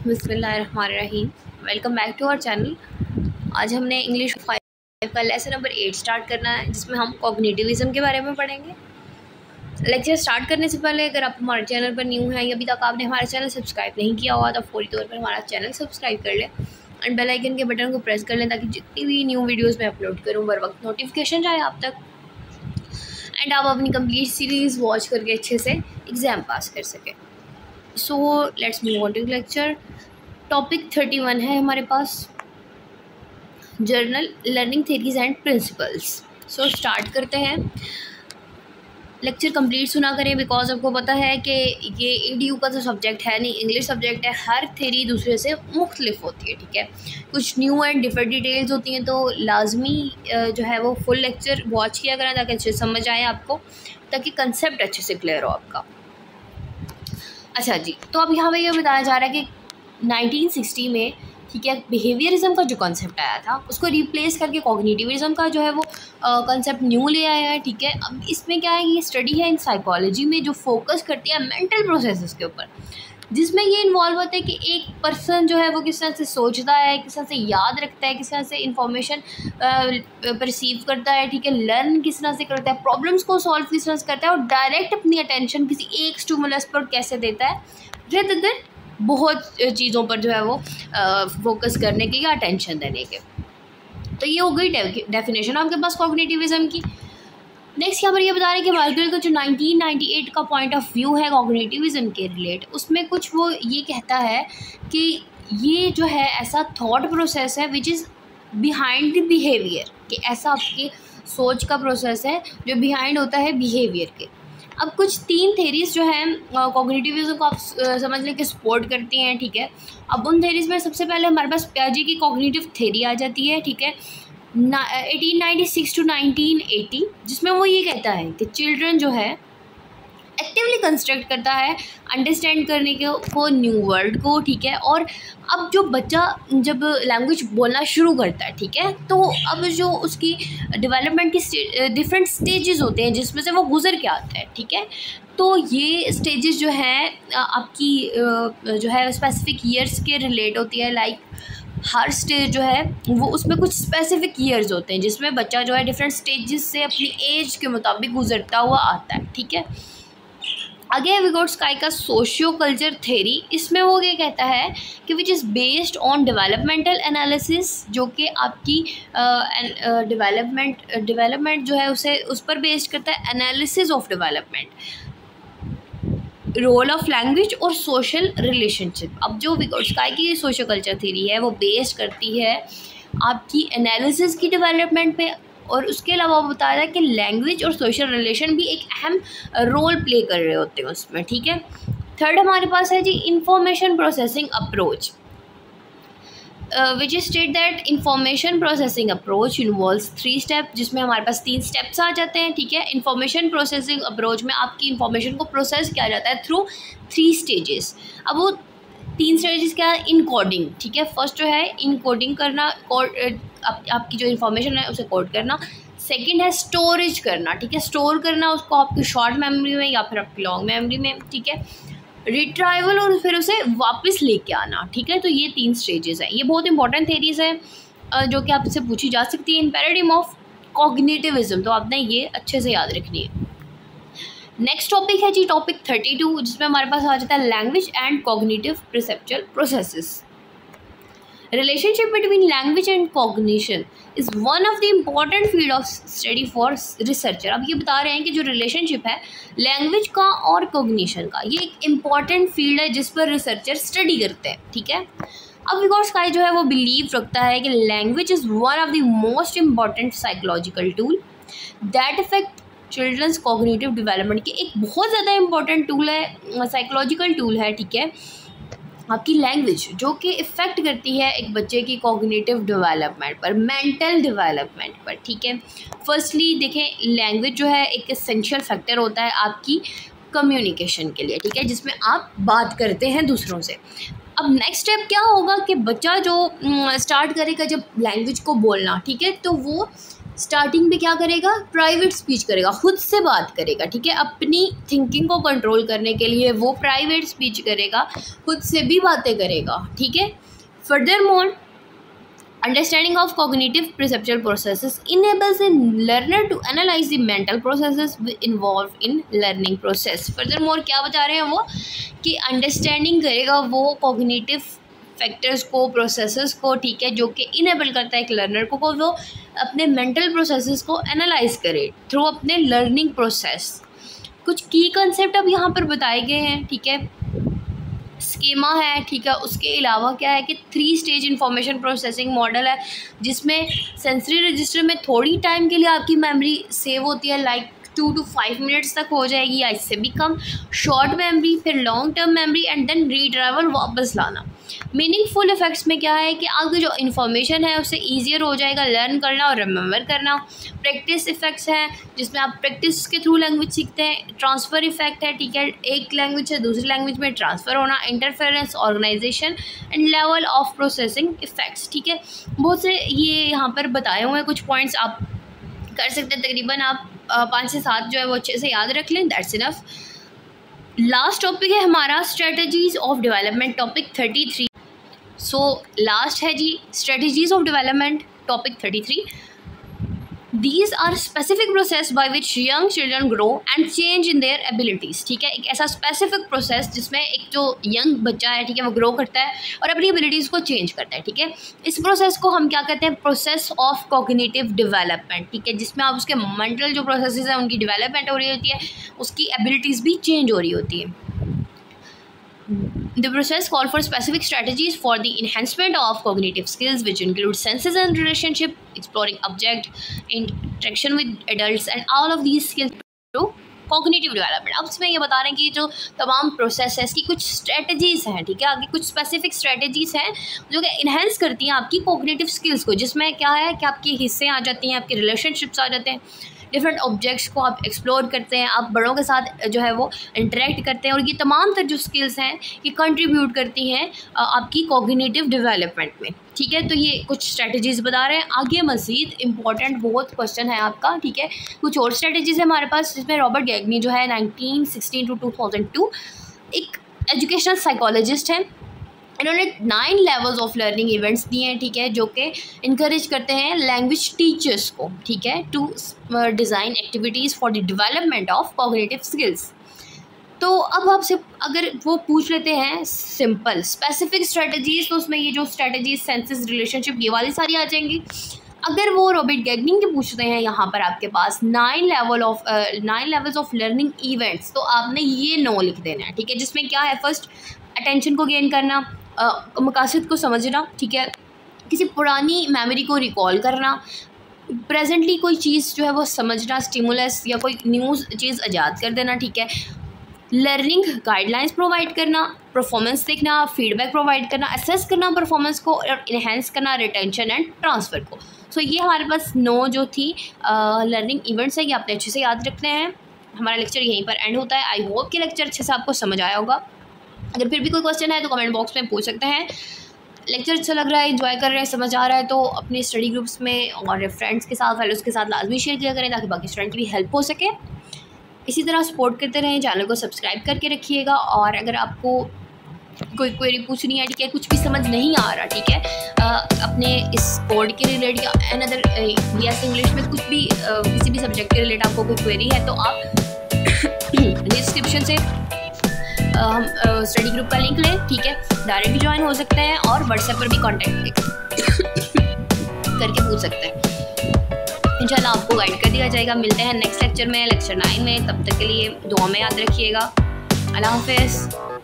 बिस्मिल्लाहिर्रहमानिर्रहीम। Welcome back to our channel. आज हमने इंग्लिश 5 का लेसन नंबर 8 स्टार्ट करना है, जिसमें हम कॉग्निटिविज़म के बारे में पढ़ेंगे। लेक्चर स्टार्ट करने से पहले अगर आप हमारे चैनल पर न्यू हैं या अभी तक आपने हमारा चैनल सब्सक्राइब नहीं किया हुआ तो फौरी तौर पर हमारा चैनल सब्सक्राइब कर लें एंड बेल आइकन के बटन को प्रेस कर लें ताकि जितनी भी न्यू वीडियोज़ मैं अपलोड करूँ बर वक्त नोटिफिकेशन जाए आप तक एंड आप अपनी कंप्लीट सीरीज़ वॉच करके अच्छे से एग्ज़ाम पास कर सकें। So let's move on to lecture. Topic 31 है हमारे पास, general learning theories and principles. So start करते हैं। लेक्चर कंप्लीट सुना करें बिकॉज आपको पता है कि ये EDU का तो सब्जेक्ट है नहीं, इंग्लिश सब्जेक्ट है। हर थेरी दूसरे से मुख्तलिफ होती है, ठीक है। कुछ न्यू एंड डिफरेंट डिटेल्स होती हैं, तो लाजमी जो है वो फुल लेक्चर वॉच किया करें ताकि अच्छे से समझ आए आपको, ताकि कंसेप्ट अच्छे से क्लियर हो आपका। अच्छा जी, तो अब यहाँ पे ये बताया जा रहा है कि 1960 में, ठीक है, बिहेवियरिज्म का जो कॉन्सेप्ट आया था उसको रिप्लेस करके कॉग्निटिविज्म का जो है वो कॉन्सेप्ट न्यू ले आया है, ठीक है। अब इसमें क्या है, ये स्टडी है इन साइकोलॉजी में जो फोकस करती है मेंटल प्रोसेसेस के ऊपर, जिसमें ये इन्वॉल्व होता है कि एक पर्सन जो है वो किस तरह से सोचता है, किस तरह से याद रखता है, किस तरह से इंफॉर्मेशन परसीव करता है, ठीक है, लर्न किस तरह से करता है, प्रॉब्लम्स को सॉल्व किस तरह से करता है और डायरेक्ट अपनी अटेंशन किसी एक स्टिमुलस पर कैसे देता है, रेदर देन बहुत चीज़ों पर जो है वो फोकस करने के या अटेंशन देने के। तो ये हो गई डेफिनेशन आपके पास कॉग्निटिविज्म की। नेक्स्ट यहाँ पर ये बता रहे हैं कि मार्गरेल का जो 1998 का पॉइंट ऑफ व्यू है कॉग्निटिविज्म के रिलेट, उसमें कुछ वो ये कहता है कि ये जो है ऐसा थॉट प्रोसेस है which is behind the behaviour, कि ऐसा आपकी सोच का प्रोसेस है जो बिहाइंड होता है बिहेवियर के। अब कुछ 3 थेरीज जो हैं कॉग्निटिविज्म को आप समझ लें कि सपोर्ट करती हैं, ठीक है। अब उन थेरीज में सबसे पहले हमारे पास पियाजे की कॉग्निटिव थेरी आ जाती है, ठीक है, 1896 to 1980, जिसमें वो ये कहता है कि चिल्ड्रन जो है एक्टिवली कंस्ट्रक्ट करता है अंडरस्टैंड करने को न्यू वर्ड को, ठीक है। और अब जो बच्चा जब लैंग्वेज बोलना शुरू करता है, ठीक है, तो अब जो उसकी डेवलपमेंट की डिफरेंट स्टेजेस होते हैं जिसमें से वो गुजर के आता है, ठीक है। तो ये स्टेजेस जो है आपकी जो है स्पेसिफिक ईयर्स के रिलेट होती है। लाइक हर स्टेज जो है वो उसमें कुछ स्पेसिफिक ईयर्स होते हैं जिसमें बच्चा जो है डिफरेंट स्टेजेस से अपनी एज के मुताबिक गुजरता हुआ आता है, ठीक है। आगे विगोट्स्की का सोशियो कल्चर थेरी, इसमें वो ये कहता है कि which is based on developmental analysis, जो कि आपकी डेवलपमेंट जो है उसे उस पर बेस्ड करता है, analysis of development, role of language और सोशल रिलेशनशिप। अब जो विगोट्स्की की सोशियो कल्चर थेरी है वो बेस्ड करती है आपकी एनालिसिस की डेवलपमेंट पे, और उसके अलावा वो बताया है कि लैंग्वेज और सोशल रिलेशन भी एक अहम रोल प्ले कर रहे होते हैं उसमें, ठीक है। थर्ड हमारे पास है जी information processing approach, which state that information processing approach involves 3 step, जिसमें हमारे पास 3 स्टेप्स आ जाते हैं, ठीक है। इंफॉर्मेशन प्रोसेसिंग अप्रोच में आपकी इंफॉर्मेशन को प्रोसेस किया जाता है थ्रू 3 स्टेजेस। अब वो 3 स्टेजेस क्या है, इनकोडिंग, ठीक है। फर्स्ट जो है इनकोडिंग करना, आपकी जो इन्फॉर्मेशन है उसे कोड करना। सेकंड है स्टोरेज करना, ठीक है, स्टोर करना उसको आपकी शॉर्ट मेमोरी में या फिर आपकी लॉन्ग मेमोरी में, ठीक है। रिट्राइवल और फिर उसे वापस लेके आना, ठीक है। तो ये 3 स्टेजेस हैं। ये बहुत इंपॉर्टेंट थेरीज है जो कि आपसे पूछी जा सकती है इन पैराडिग्म ऑफ कॉग्निटिविज्म, तो आपने ये अच्छे से याद रखनी है। नेक्स्ट टॉपिक है जी टॉपिक 32, जिसमें हमारे पास आ जाता है language and cognitive perceptual processes. Relationship between language and cognition is one of the important field of study for researcher। अब ये बता रहे हैं कि जो रिलेशनशिप है लैंग्वेज का और कॉग्निशन का, ये एक इम्पॉर्टेंट फील्ड है जिस पर रिसर्चर स्टडी करते हैं, ठीक है। अब विगोट्स्की जो है वो बिलीव रखता है कि language is one of the most important psychological tool that effect children's cognitive development की एक बहुत ज़्यादा इंपॉर्टेंट टूल है, साइकोलॉजिकल टूल है, ठीक है, आपकी लैंग्वेज, जो कि इफ़ेक्ट करती है एक बच्चे की कॉग्निटिव डेवलपमेंट पर, मेंटल डेवलपमेंट पर, ठीक है। फर्स्टली देखें, लैंग्वेज जो है एक एसेंशियल फैक्टर होता है आपकी कम्युनिकेशन के लिए, ठीक है, जिसमें आप बात करते हैं दूसरों से। अब नेक्स्ट स्टेप क्या होगा कि बच्चा जो स्टार्ट करेगा जब लैंग्वेज को बोलना, ठीक है, तो वो स्टार्टिंग पे क्या करेगा, प्राइवेट स्पीच करेगा, खुद से बात करेगा, ठीक है। अपनी थिंकिंग को कंट्रोल करने के लिए वो प्राइवेट स्पीच करेगा, खुद से भी बातें करेगा, ठीक है। Further more, understanding of cognitive perceptual processes enables a learner to analyze the mental processes involved in learning process. Furthermore, क्या बता रहे हैं वो कि अंडरस्टैंडिंग करेगा वो कॉग्निटिव फैक्टर्स को, प्रोसेसेस को, ठीक है, जो कि इनेबल करता है एक लर्नर को वो अपने मेंटल प्रोसेसेस को एनालाइज करे थ्रू अपने लर्निंग प्रोसेस। कुछ की कंसेप्ट अब यहाँ पर बताए गए हैं, ठीक है। स्कीमा है, ठीक है। उसके अलावा क्या है कि 3 स्टेज इंफॉर्मेशन प्रोसेसिंग मॉडल है, जिसमें सेंसरी रजिस्टर में थोड़ी टाइम के लिए आपकी मेमोरी सेव होती है, लाइक 2 to 5 मिनट्स तक हो जाएगी या इससे भी कम। शॉर्ट मेमोरी, फिर long term memory and then retrieval, वापस लाना। मीनिंगफुल इफेक्ट्स में क्या है कि आपकी जो इन्फॉर्मेशन है उससे ईजियर हो जाएगा लर्न करना और रिमेंबर करना। प्रैक्टिस इफेक्ट्स हैं जिसमें आप प्रैक्टिस के थ्रू लैंग्वेज सीखते हैं। ट्रांसफ़र इफेक्ट है, ठीक है, एक लैंग्वेज से दूसरी लैंग्वेज में ट्रांसफ़र होना। Interference, organisation and level of processing effects, ठीक है। बहुत से ये यहाँ पर बताए हुए हैं कुछ पॉइंट्स, आप कर सकते हैं। तकरीबन आप 5 से 7 जो है वो अच्छे से याद रख लें, दैट्स इनफ। लास्ट टॉपिक है हमारा strategies of development, topic 33। So last है जी strategies of development, topic 33। These are specific process by which young children grow and change in their abilities, ठीक है। एक ऐसा स्पेसिफिक प्रोसेस जिसमें एक जो यंग बच्चा है, ठीक है, वो ग्रो करता है और अपनी एबिलिटीज़ को चेंज करता है, ठीक है। इस प्रोसेस को हम क्या कहते हैं, प्रोसेस ऑफ कॉग्निटिव डेवलपमेंट, ठीक है, जिसमें आप उसके मेंटल जो प्रोसेसेस हैं उनकी डेवलपमेंट हो रही होती है, उसकी एबिलिटीज़ भी चेंज हो रही होती है। The process call for specific strategies for the enhancement of cognitive skills, which include senses and relationship, exploring object, interaction with adults, and all of these skills to cognitive development. अब इसमें ये बता रहे हैं कि जो तमाम प्रोसेस है इसकी कुछ स्ट्रेटजीज़ हैं, ठीक है, आगे कुछ स्पेसिफिक स्ट्रेटजीज़ हैं जो कि इन्हेंस करती हैं आपकी कॉग्निटिव स्किल्स को, जिसमें क्या है कि आपके हिस्से आ जाती हैं, आपके रिलेशनशिप्स आ जाते हैं, डिफरेंट ऑब्जेक्ट्स को आप एक्सप्लोर करते हैं, आप बड़ों के साथ जो है वो इंटरेक्ट करते हैं, और ये तमाम तर जो स्किल्स हैं ये कंट्रीब्यूट करती हैं आपकी कॉग्निटिव डेवलपमेंट में, ठीक है। तो ये कुछ स्ट्रेटजीज़ बता रहे हैं। आगे मज़ीद इंपॉर्टेंट बहुत क्वेश्चन है आपका, ठीक है। कुछ और स्ट्रेटजीज़ है हमारे पास, जिसमें रॉबर्ट गैगनी जो है 1916 to 2002 एक एजुकेशनल साइकोलॉजिस्ट हैं। इन्होंने 9 लेवल्स ऑफ लर्निंग इवेंट्स दिए हैं, ठीक है, जो कि इनकरेज करते हैं लैंग्वेज टीचर्स को, ठीक है, to design activities for the development of cognitive skills. तो अब आपसे अगर वो पूछ लेते हैं सिंपल स्पेसिफिक स्ट्रेटजीज़, तो उसमें ये जो स्ट्रेटजीज, सेंसेस, रिलेशनशिप, ये वाली सारी आ जाएंगी। अगर वो रॉबर्ट गैगनी के पूछते हैं यहाँ पर आपके पास 9 लेवल्स ऑफ लर्निंग इवेंट्स, तो आपने ये 9 लिख देना है, ठीक है, जिसमें क्या है, फर्स्ट अटेंशन को गेन करना, मकासद को समझना, ठीक है, किसी पुरानी मेमोरी को रिकॉल करना, प्रेजेंटली कोई चीज़ जो है वो समझना, स्टिमुलस या कोई न्यूज़ चीज़ ईजाद कर देना, ठीक है, लर्निंग गाइडलाइंस प्रोवाइड करना, परफॉर्मेंस देखना, फीडबैक प्रोवाइड करना, असेस करना परफॉर्मेंस को, और इन्हेंस करना रिटेंशन एंड ट्रांसफ़र को। सो ये हमारे पास 9 जो थी लर्निंग इवेंट्स है, ये आपने अच्छे से याद रखने हैं। हमारा लेक्चर यहीं पर एंड होता है। आई होप कि लेक्चर अच्छे से आपको समझ आया होगा। अगर फिर भी कोई क्वेश्चन है तो कमेंट बॉक्स में पूछ सकते हैं। लेक्चर अच्छा लग रहा है, एंजॉय कर रहे हैं, समझ आ रहा है, तो अपने स्टडी ग्रुप्स में और फ्रेंड्स के साथ, फेलोज़ के साथ लाजमी शेयर किया करें ताकि बाकी स्टूडेंट की भी हेल्प हो सके। इसी तरह सपोर्ट करते रहें, चैनल को सब्सक्राइब करके रखिएगा। और अगर आपको कोई क्वेरी पूछनी है, ठीक है, कुछ भी समझ नहीं आ रहा, ठीक है, अपने इस कोड के रिलेटेड या अनदर यस इंग्लिश में कुछ भी किसी भी सब्जेक्ट के रिलेटेड आपको कोई क्वेरी है, तो आप डिस्क्रिप्शन से हम स्टडी ग्रुप का लिंक लें, ठीक है, डायरेक्ट भी ज्वाइन हो सकते हैं और व्हाट्सएप पर भी कांटेक्ट करके पूछ सकते हैं। इंशाल्लाह आपको गाइड कर दिया जाएगा। मिलते हैं नेक्स्ट लेक्चर में, लेक्चर 9 में। तब तक के लिए दुआ में याद रखिएगा। अल्लाह हाफ़िज़।